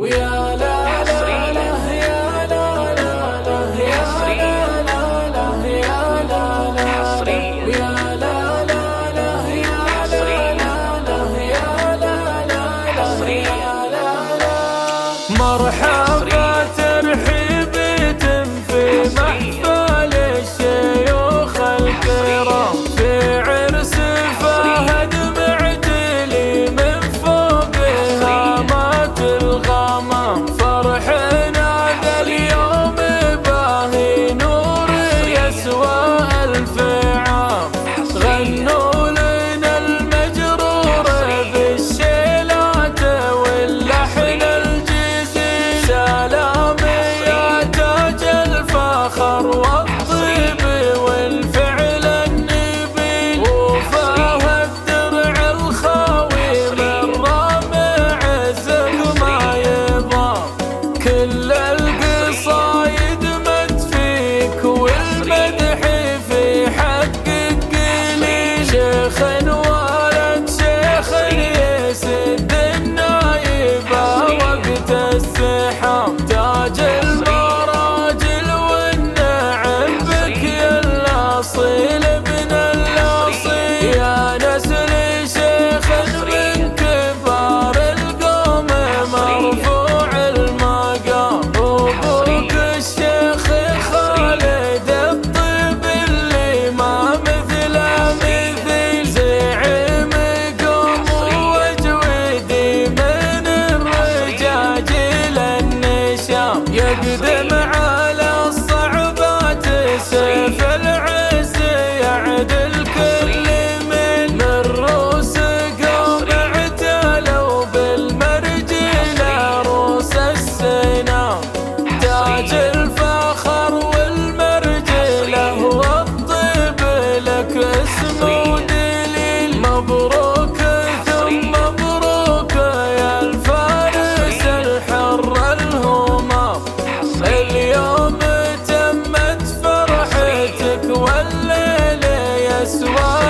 ويا لا لا لا يا لا لا لا يا لا لا لا يا لا لا ويا لا لا لا يا لا لا لا يا لا لا لا مرحبا ترحيب في محفل الشيوخ الكرام في عرس فهد معتلي من فوق هامات الغمام فرحنا ذا اليوم باهي نور يسوى ألف عام غنوا لنا المجرور بالشيلات واللحن الجزيل سلام يا تاج الفخر والطيب والفعل النبيل وفاه الدرع الخاوي من رامع الزق ما يضام كل القصايد مد فيك والمدح في حقك قليل شيخ ولد شيخ يسد النايبة وقت الزحام تاج المراجل والنعم بك يا الأصيل ابن الأصيل يا نسل شيخ من كبار القوم مرفوع المقام وابوك الشيخ خالد الطيب اللي ما مثله مثيل زعيم قوم وجودي من الرجاجيل النشام يقدم على الصعبات سيف العز يعدل كل من روس قوم اعتلوا بالمرجله روس السنام تاج الفخر والمرجله والطيب لك اسمه دليل مبروك ثم مبروك يا الفارس الحر الهمام اليوم تمت فرحتك والليل يسوى